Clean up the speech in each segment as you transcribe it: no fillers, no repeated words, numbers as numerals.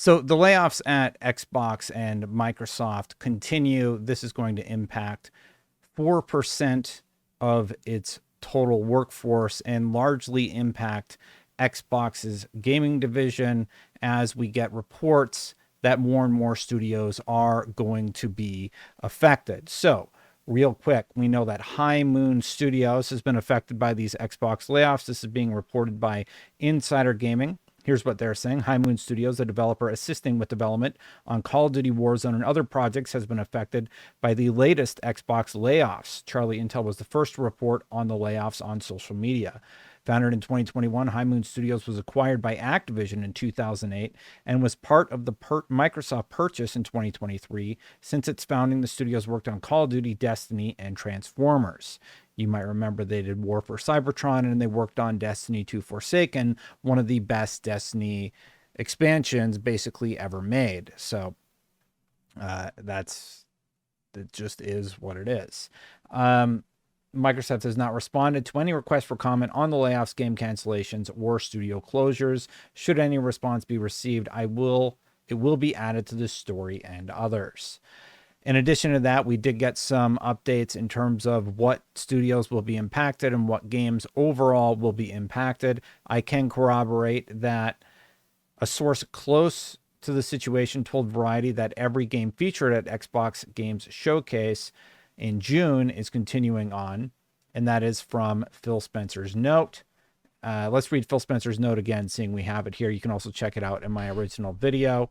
So the layoffs at Xbox and Microsoft continue. This is going to impact 4% of its total workforce and largely impact Xbox's gaming division as we get reports that more and more studios are going to be affected. So, real quick, we know that High Moon Studios has been affected by these Xbox layoffs. This is being reported by Insider Gaming. Here's what they're saying. High Moon Studios, a developer assisting with development on Call of Duty Warzone and other projects, has been affected by the latest Xbox layoffs. Charlie Intel was the first to report on the layoffs on social media. Founded in 2021, High Moon Studios was acquired by Activision in 2008 and was part of the Microsoft purchase in 2023. Since its founding, the studios worked on Call of Duty, Destiny, and Transformers. You might remember they did War for Cybertron, and they worked on Destiny 2 Forsaken, one of the best Destiny expansions basically ever made. So it just is what it is. Microsoft has not responded to any request for comment on the layoffs, game cancellations, or studio closures. Should any response be received, it will be added to the story and others. In addition to that, we did get some updates in terms of what studios will be impacted and what games overall will be impacted. I can corroborate that a source close to the situation told Variety that every game featured at Xbox Games Showcase in June is continuing on, and that is from Phil Spencer's note. Let's read Phil Spencer's note again, seeing we have it here. You can also check it out in my original video.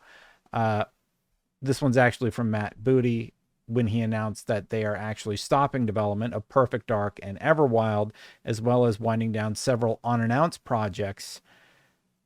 This one's actually from Matt Booty when he announced that they are actually stopping development of Perfect Dark and Everwild, as well as winding down several unannounced projects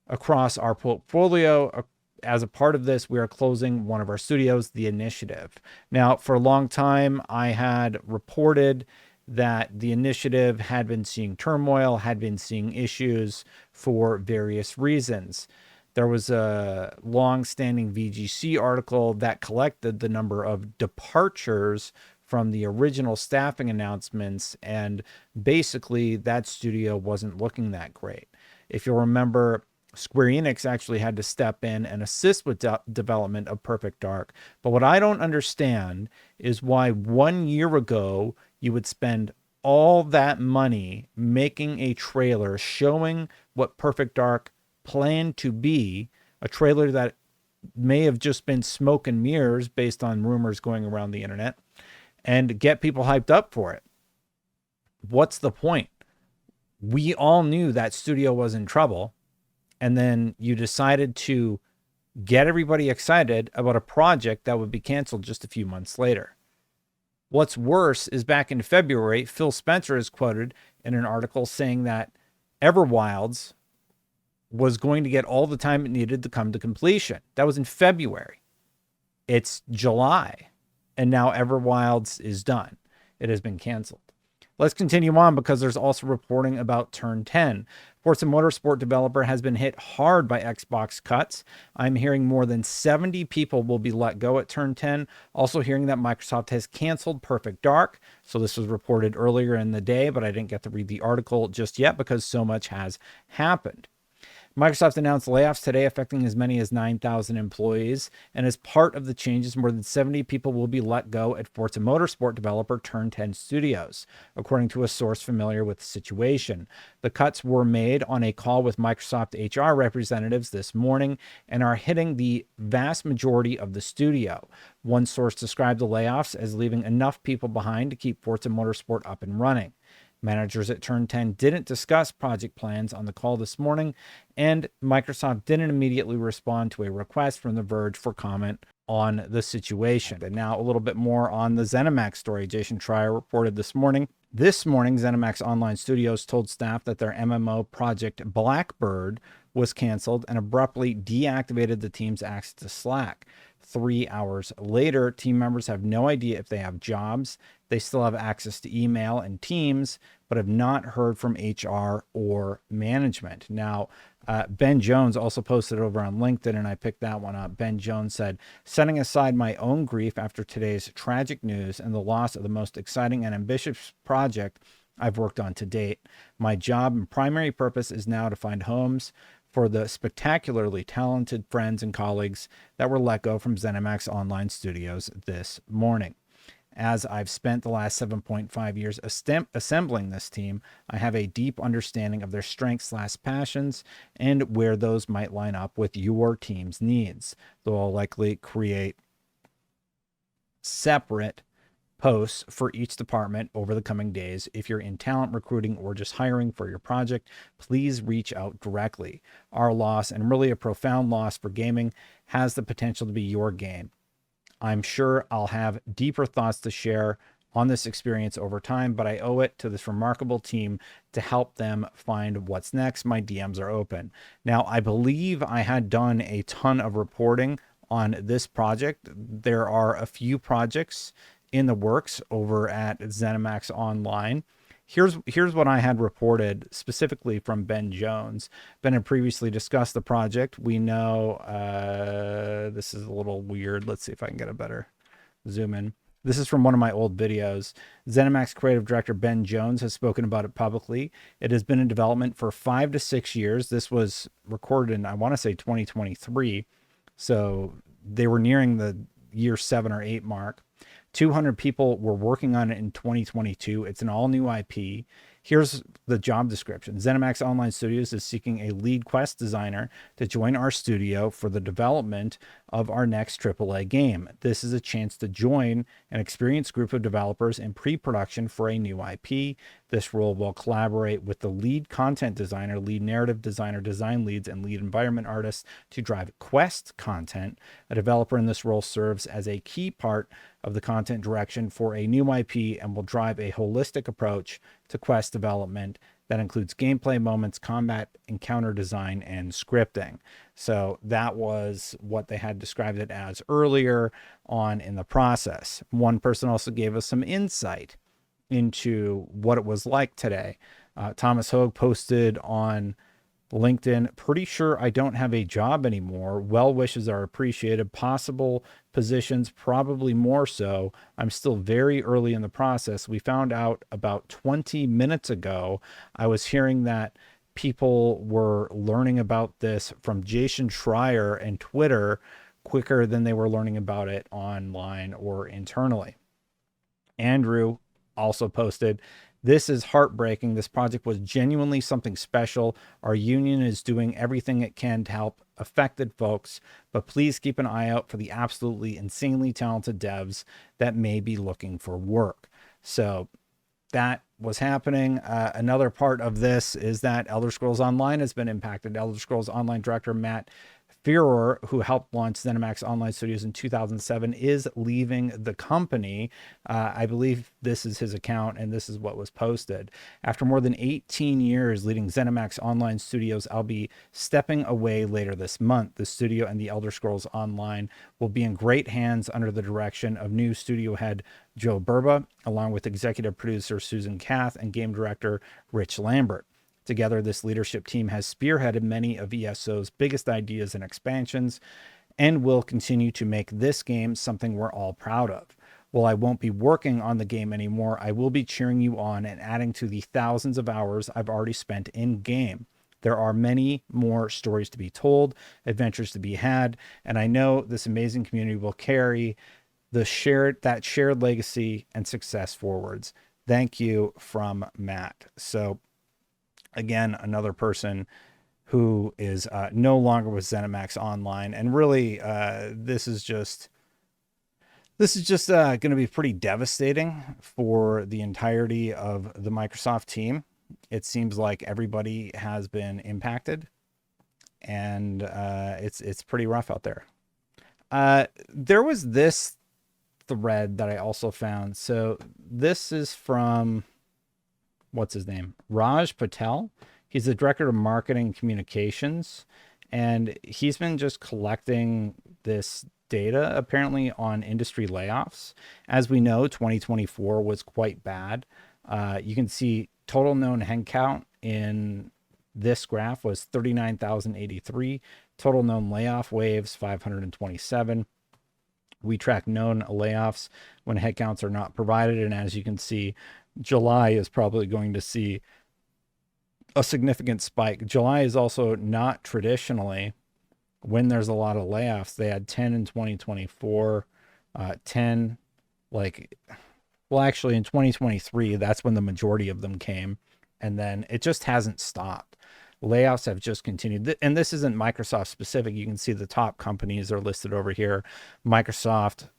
across our portfolio. As a part of this, we are closing one of our studios, The Initiative. Now, for a long time, I had reported that The Initiative had been seeing turmoil, had been seeing issues for various reasons. There was a long-standing VGC article that collected the number of departures from the original staffing announcements, and basically that studio wasn't looking that great. If you'll remember, Square Enix actually had to step in and assist with development of Perfect Dark. But what I don't understand is why 1 year ago you would spend all that money making a trailer showing what Perfect Dark planned to be, a trailer that may have just been smoke and mirrors based on rumors going around the internet, and get people hyped up for it. What's the point? We all knew that studio was in trouble. And then you decided to get everybody excited about a project that would be canceled just a few months later. What's worse is back in February, Phil Spencer is quoted in an article saying that Everwilds was going to get all the time it needed to come to completion. That was in February. It's July, and now Everwilds is done. It has been canceled. Let's continue on because there's also reporting about Turn 10. Forza Motorsport developer has been hit hard by Xbox cuts. I'm hearing more than 70 people will be let go at Turn 10. Also hearing that Microsoft has canceled Perfect Dark. So this was reported earlier in the day, but I didn't get to read the article just yet because so much has happened. Microsoft announced layoffs today affecting as many as 9,000 employees, and as part of the changes, more than 70 people will be let go at Forza Motorsport developer Turn 10 Studios, according to a source familiar with the situation. The cuts were made on a call with Microsoft HR representatives this morning and are hitting the vast majority of the studio. One source described the layoffs as leaving enough people behind to keep Forza Motorsport up and running. Managers at Turn 10 didn't discuss project plans on the call this morning, and Microsoft didn't immediately respond to a request from The Verge for comment on the situation. And now a little bit more on the ZeniMax story. Jason Schreier reported this morning. This morning, ZeniMax Online Studios told staff that their MMO project Blackbird was canceled and abruptly deactivated the team's access to Slack. 3 hours later, team members have no idea if they have jobs. They still have access to email and Teams, but have not heard from HR or management. Now, Ben Jones also posted over on LinkedIn, and I picked that one up. Ben Jones said, setting aside my own grief after today's tragic news and the loss of the most exciting and ambitious project I've worked on to date, my job and primary purpose is now to find homes for the spectacularly talented friends and colleagues that were let go from ZeniMax Online Studios this morning. As I've spent the last 7.5 years assembling this team, I have a deep understanding of their strengths/passions and where those might line up with your team's needs. Though I'll likely create separate posts for each department over the coming days. If you're in talent recruiting or just hiring for your project, please reach out directly. Our loss, and really a profound loss for gaming, has the potential to be your game. I'm sure I'll have deeper thoughts to share on this experience over time, but I owe it to this remarkable team to help them find what's next. My DMs are open. Now, I believe I had done a ton of reporting on this project. There are a few projects in the works over at ZeniMax Online. Here's what I had reported specifically from Ben Jones. Ben had previously discussed the project. We know this is a little weird. Let's see if I can get a better zoom in. This is from one of my old videos. ZeniMax creative director Ben Jones has spoken about it publicly. It has been in development for 5 to 6 years. This was recorded in, I want to say, 2023. So they were nearing the year 7 or 8 mark. 200 people were working on it in 2022. It's an all-new IP. Here's the job description. ZeniMax Online Studios is seeking a lead quest designer to join our studio for the development of our next AAA game. This is a chance to join an experienced group of developers in pre-production for a new IP. This role will collaborate with the lead content designer, lead narrative designer, design leads, and lead environment artists to drive quest content. A developer in this role serves as a key part of the content direction for a new IP and will drive a holistic approach to quest development that includes gameplay moments, combat, encounter design, and scripting. So that was what they had described it as earlier on in the process. One person also gave us some insight into what it was like today. Thomas Hogue posted on LinkedIn, pretty sure I don't have a job anymore. Well wishes are appreciated. Possible positions, probably more so. I'm still very early in the process. We found out about 20 minutes ago. I was hearing that people were learning about this from Jason Schreier and Twitter quicker than they were learning about it online or internally. Andrew also posted, this is heartbreaking. This project was genuinely something special. Our union is doing everything it can to help affected folks, but please keep an eye out for the absolutely insanely talented devs that may be looking for work. So that was happening. Another part of this is that Elder Scrolls Online has been impacted. Elder Scrolls Online director Matt Furor, who helped launch ZeniMax Online Studios in 2007, is leaving the company. I believe this is his account, and this is what was posted. After more than 18 years leading ZeniMax Online Studios, I'll be stepping away later this month. The studio and the Elder Scrolls Online will be in great hands under the direction of new studio head Joe Burba, along with executive producer Susan Kath and game director Rich Lambert. Together, this leadership team has spearheaded many of ESO's biggest ideas and expansions and will continue to make this game something we're all proud of. While I won't be working on the game anymore, I will be cheering you on and adding to the thousands of hours I've already spent in game. There are many more stories to be told, adventures to be had, and I know this amazing community will carry that shared legacy and success forwards. Thank you, from Matt. So again, another person who is no longer with ZeniMax Online, and really, this is just going to be pretty devastating for the entirety of the Microsoft team. It seems like everybody has been impacted, and it's pretty rough out there. There was this thread that I also found. So this is from, what's his name? Raj Patel. He's the director of marketing communications, and he's been just collecting this data apparently on industry layoffs. As we know, 2024 was quite bad. You can see total known headcount in this graph was 39,083. Total known layoff waves, 527. We track known layoffs when headcounts are not provided. And as you can see, July is probably going to see a significant spike. July is also not traditionally when there's a lot of layoffs. They had 10 in 2024, 10 like, well, actually in 2023, that's when the majority of them came. And then it just hasn't stopped. Layoffs have just continued. And this isn't Microsoft specific. You can see the top companies are listed over here. Microsoft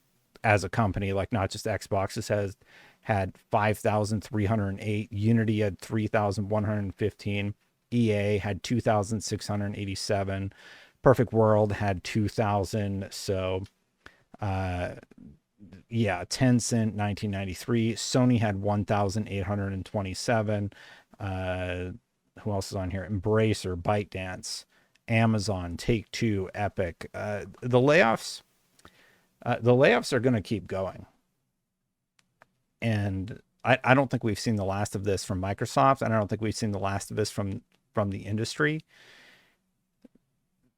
as a company, like not just Xbox, has had 5,308. Unity had 3,115. EA had 2,687. Perfect World had 2,000. So, yeah, Tencent 1993. Sony had 1,827. Who else is on here? Embracer, ByteDance, Amazon, Take-Two, Epic. The layoffs are going to keep going, and I don't think we've seen the last of this from Microsoft, and I don't think we've seen the last of this from the industry.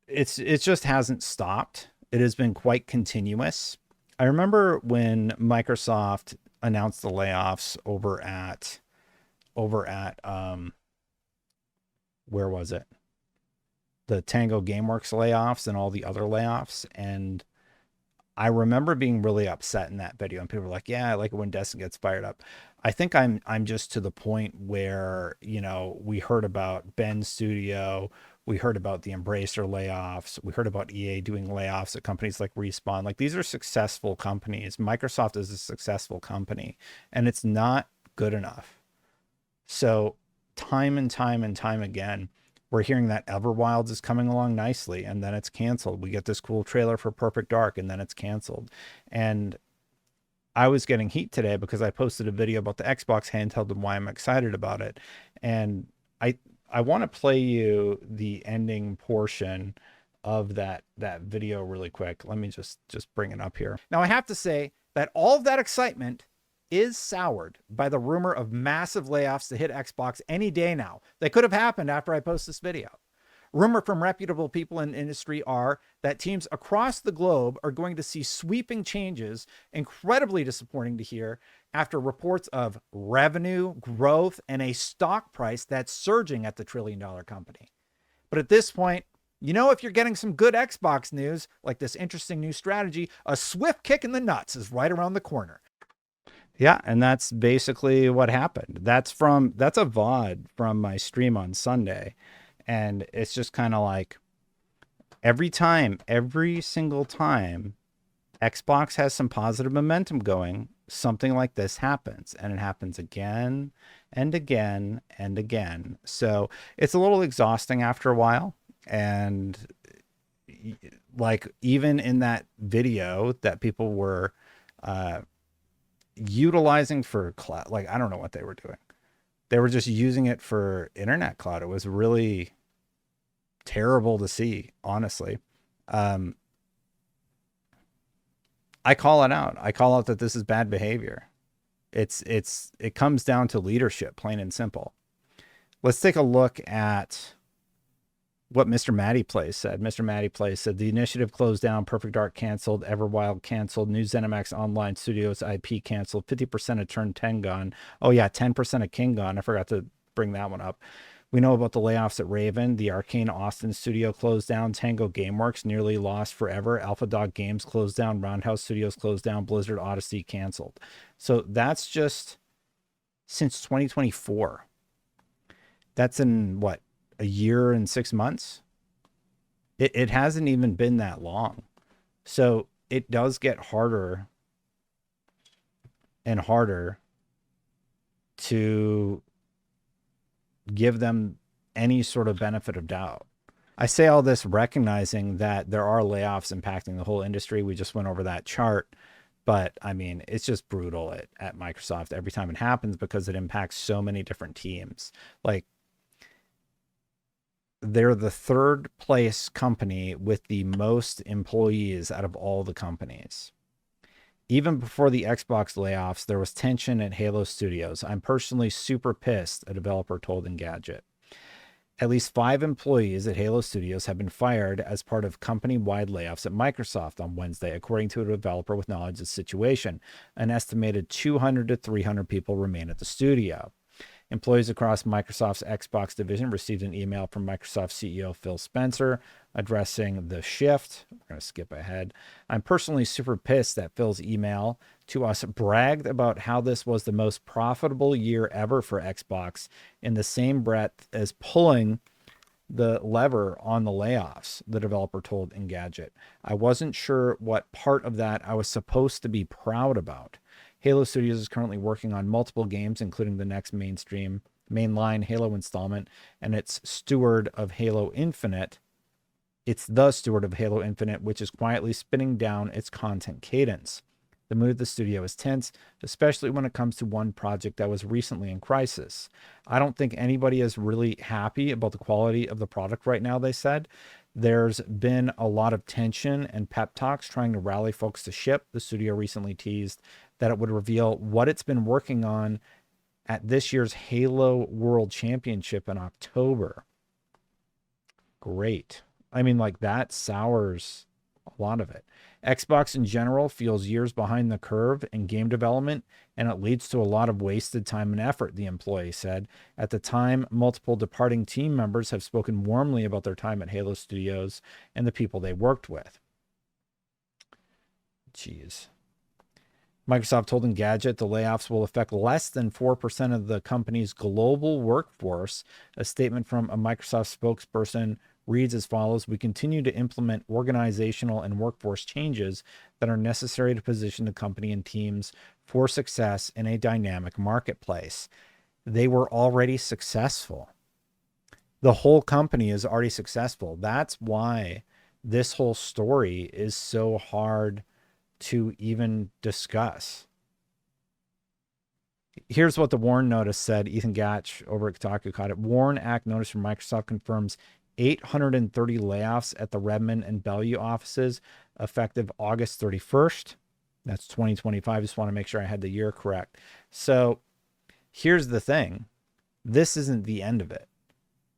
It just hasn't stopped. It has been quite continuous. I remember when Microsoft announced the layoffs over at where was it? The Tango Gameworks layoffs and all the other layoffs. And I remember being really upset in that video. And people were like, yeah, I like it when Destin gets fired up. I think I'm just to the point where, you know, we heard about Ben's studio. We heard about the Embracer layoffs. We heard about EA doing layoffs at companies like Respawn. Like, these are successful companies. Microsoft is a successful company, and it's not good enough. So time and time and time again, we're hearing that Everwilds is coming along nicely, and then it's canceled. We get this cool trailer for Perfect Dark, and then it's canceled. And I was getting heat today because I posted a video about the Xbox handheld and why I'm excited about it. And I want to play you the ending portion of that video really quick. Let me just bring it up here. Now, I have to say that all of that excitement is soured by the rumor of massive layoffs to hit Xbox any day now. They could have happened after I post this video. Rumor from reputable people in the industry are that teams across the globe are going to see sweeping changes, incredibly disappointing to hear, after reports of revenue, growth, and a stock price that's surging at the trillion-dollar company. But at this point, you know, if you're getting some good Xbox news, like this interesting new strategy, a swift kick in the nuts is right around the corner. Yeah, and that's basically what happened. That's a VOD from my stream on Sunday. And it's just kind of like every single time Xbox has some positive momentum going, something like this happens. And it happens again and again and again. So it's a little exhausting after a while. And like, even in that video that people were utilizing for cloud, like, I don't know what they were doing. They were just using it for internet cloud. It was really terrible to see, honestly. I call it out. I call out that this is bad behavior. It comes down to leadership, plain and simple. Let's take a look at what Mr. Matty Plays said. Mr. Matty Plays said the initiative closed down, Perfect Dark canceled, Everwild canceled, New ZeniMax Online Studios IP canceled, 50% of Turn 10 gone. Oh yeah, 10% of King gone. I forgot to bring that one up. We know about the layoffs at Raven. The Arcane Austin studio closed down. Tango Gameworks nearly lost forever. Alpha Dog Games closed down. Roundhouse Studios closed down. Blizzard Odyssey canceled. So that's just since 2024. That's in what, a year and 6 months? It hasn't even been that long. So it does get harder and harder to give them any sort of benefit of doubt. I say all this recognizing that there are layoffs impacting the whole industry. We just went over that chart. But I mean, it's just brutal at Microsoft every time it happens because it impacts so many different teams. Like, they're the third place company with the most employees out of all the companies. Even before the Xbox layoffs, there was tension at Halo Studios. I'm personally super pissed, a developer told Engadget. At least 5 employees at Halo Studios have been fired as part of company-wide layoffs at Microsoft on Wednesday, according to a developer with knowledge of the situation. An estimated 200 to 300 people remain at the studio. Employees across Microsoft's Xbox division received an email from Microsoft CEO Phil Spencer addressing the shift. We're going to skip ahead. I'm personally super pissed that Phil's email to us bragged about how this was the most profitable year ever for Xbox in the same breath as pulling the lever on the layoffs, the developer told Engadget. I wasn't sure what part of that I was supposed to be proud about. Halo Studios is currently working on multiple games, including the next mainline Halo installment, and it's steward of Halo Infinite. It's the steward of Halo Infinite, which is quietly spinning down its content cadence. The mood of the studio is tense, especially when it comes to one project that was recently in crisis. I don't think anybody is really happy about the quality of the product right now, they said. There's been a lot of tension and pep talks trying to rally folks to ship. The studio recently teased that it would reveal what it's been working on at this year's Halo World Championship in October. Great. I mean, like, that sours a lot of it. Xbox in general feels years behind the curve in game development, and it leads to a lot of wasted time and effort, the employee said. At the time, multiple departing team members have spoken warmly about their time at Halo Studios and the people they worked with. Jeez. Microsoft told Engadget the layoffs will affect less than 4% of the company's global workforce. A statement from a Microsoft spokesperson reads as follows: we continue to implement organizational and workforce changes that are necessary to position the company and teams for success in a dynamic marketplace. They were already successful. The whole company is already successful. That's why this whole story is so hard to even discuss. Here's what the WARN notice said. Ethan Gatch over at Kotaku caught it. WARN Act notice from Microsoft confirms 830 layoffs at the Redmond and Bellevue offices effective August 31st. That's 2025. Just want to make sure I had the year correct. So here's the thing. This isn't the end of it.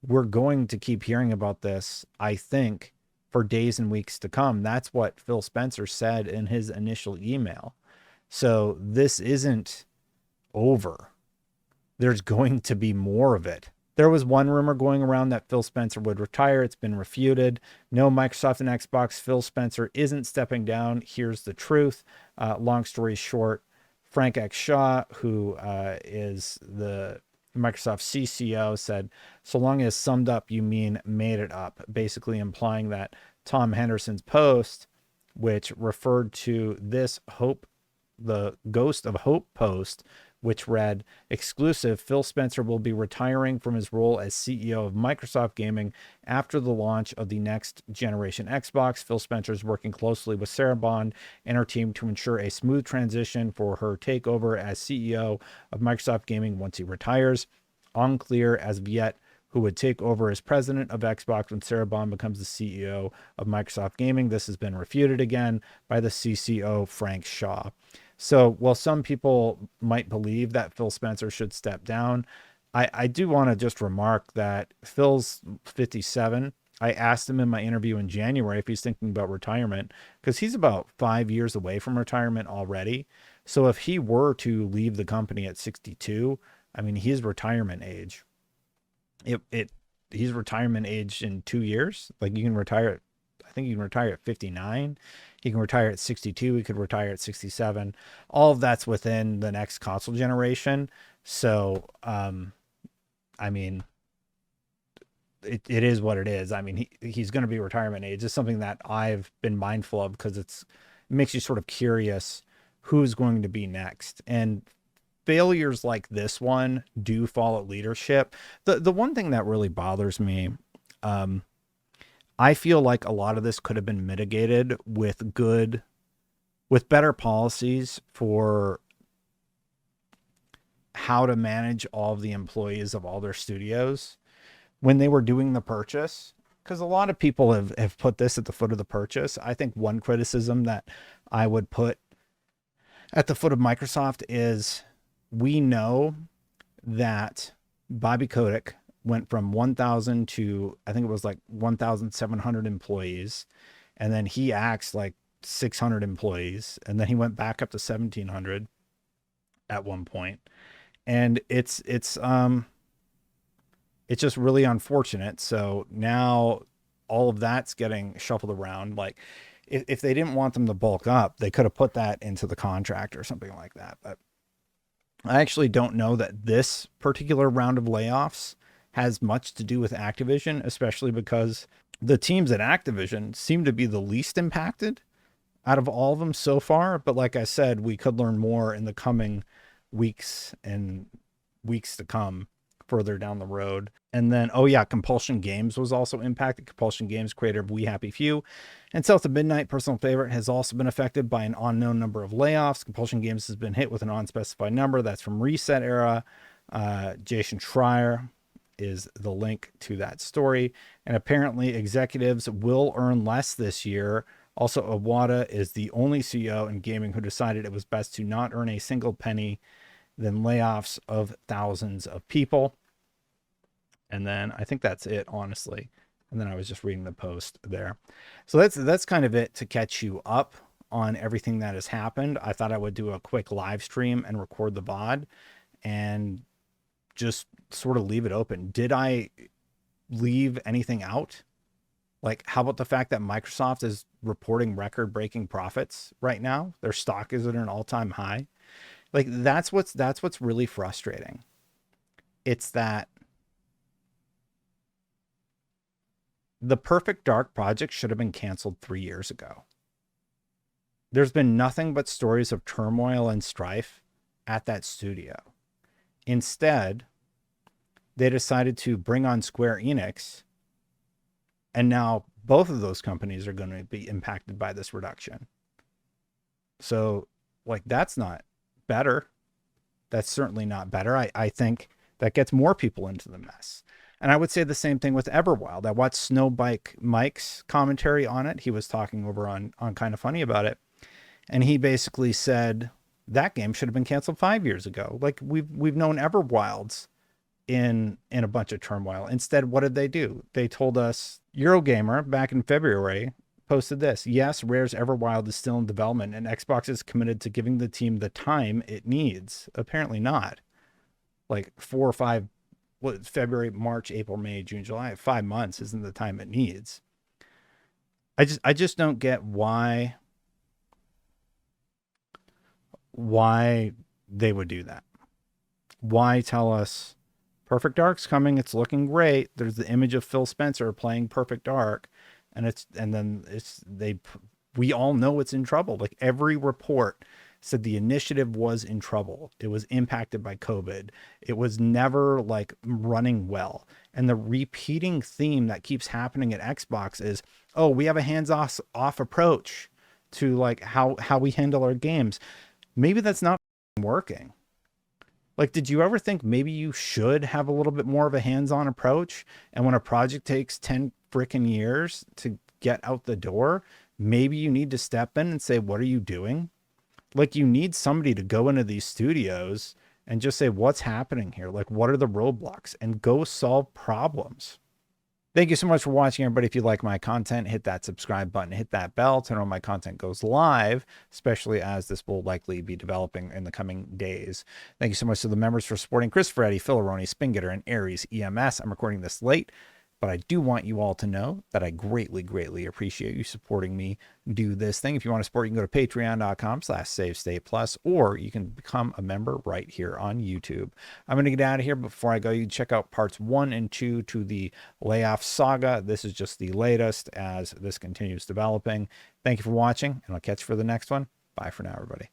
We're going to keep hearing about this, I think, for days and weeks to come. That's what Phil Spencer said in his initial email. So this isn't over. There's going to be more of it. There was one rumor going around that Phil Spencer would retire. It's been refuted. No, Microsoft and Xbox, Phil Spencer isn't stepping down. Here's the truth. Long story short, Frank X. Shaw, who is the Microsoft CCO, said, so long as summed up, you mean made it up, basically implying that Tom Henderson's post, which referred to this Hope, the Ghost of Hope post, which read, exclusive, Phil Spencer will be retiring from his role as CEO of Microsoft Gaming after the launch of the next generation Xbox. Phil Spencer is working closely with Sarah Bond and her team to ensure a smooth transition for her takeover as CEO of Microsoft Gaming once he retires. Unclear as of yet who would take over as president of Xbox when Sarah Bond becomes the CEO of Microsoft Gaming. This has been refuted again by the CCO, Frank Shaw. So while some people might believe that Phil Spencer should step down, I do want to just remark that Phil's 57. I asked him in my interview in January if he's thinking about retirement, because he's about 5 years away from retirement already. So if he were to leave the company at 62, I mean, he's retirement age. He's retirement age in 2 years. Like, you can retire, I think you can retire at 59. He can retire at 62. He could retire at 67. All of that's within the next console generation. So, I mean, it is what it is. I mean, he's going to be retirement age. It's something that I've been mindful of because it makes you sort of curious who's going to be next. And failures like this one do fall at leadership. The one thing that really bothers me, I feel like a lot of this could have been mitigated with better policies for how to manage all of the employees of all their studios when they were doing the purchase. Because a lot of people have put this at the foot of the purchase. I think one criticism that I would put at the foot of Microsoft is, we know that Bobby Kotick went from 1,000 to, I think it was like 1,700 employees. And then he axed like 600 employees. And then he went back up to 1,700 at one point. And it's just really unfortunate. So now all of that's getting shuffled around. Like if they didn't want them to bulk up, they could have put that into the contract or something like that. But I actually don't know that this particular round of layoffs has much to do with Activision, especially because the teams at Activision seem to be the least impacted out of all of them so far. But like I said, we could learn more in the coming weeks and weeks to come further down the road. And then, oh yeah, Compulsion Games was also impacted. Compulsion Games, creator of We Happy Few and South of Midnight, personal favorite, has also been affected by an unknown number of layoffs. Compulsion Games has been hit with an unspecified number. That's from Reset Era. Jason Schreier is the link to that story. And apparently executives will earn less this year. Also, Iwata is the only CEO in gaming who decided it was best to not earn a single penny than layoffs of thousands of people. And then I think that's it, honestly. And then I was just reading the post there. So that's kind of it to catch you up on everything that has happened. I thought I would do a quick live stream and record the VOD and just sort of leave it open. Did I leave anything out? Like, how about the fact that Microsoft is reporting record-breaking profits right now? Their stock is at an all-time high. Like, that's what's really frustrating. It's that the Perfect Dark project should have been canceled 3 years ago. There's been nothing but stories of turmoil and strife at that studio. Instead, they decided to bring on Square Enix, and now both of those companies are going to be impacted by this reduction. So, like, that's not better. That's certainly not better. I think that gets more people into the mess. And I would say the same thing with Everwild. I watched Snowbike Mike's commentary on it. He was talking over on Kind of Funny about it. And he basically said that game should have been canceled 5 years ago. Like, we've known Everwilds in a bunch of turmoil. Instead, what did they do? They told us, Eurogamer back in February posted this: yes, Rare's Everwild is still in development and Xbox is committed to giving the team the time it needs. Apparently not. Like 4 or 5, February, March, April, May, June, July, 5 months isn't the time it needs. I just don't get why they would do that. Why tell us Perfect Dark's coming, it's looking great, there's the image of Phil Spencer playing Perfect Dark, and we all know it's in trouble. Like, every report said the initiative was in trouble. It was impacted by COVID. It was never like running well. And the repeating theme that keeps happening at Xbox is, oh, we have a hands-off approach to like how we handle our games. Maybe that's not working. Like, did you ever think maybe you should have a little bit more of a hands-on approach? And when a project takes 10 freaking years to get out the door, maybe you need to step in and say, what are you doing? Like, you need somebody to go into these studios and just say, what's happening here? Like, what are the roadblocks? And go solve problems. Thank you so much for watching, everybody. If you like my content, hit that subscribe button, hit that bell to know when my content goes live, especially as this will likely be developing in the coming days. Thank you so much to the members for supporting Christopher, Eddie, Philoroni, Spingetter, and Aries EMS. I'm recording this late, but I do want you all to know that I greatly, greatly appreciate you supporting me do this thing. If you want to support, you can go to patreon.com/SaveStatePlus, or you can become a member right here on YouTube. I'm going to get out of here. Before I go, you can check out parts 1 and 2 to the Layoffs saga. This is just the latest as this continues developing. Thank you for watching, and I'll catch you for the next one. Bye for now, everybody.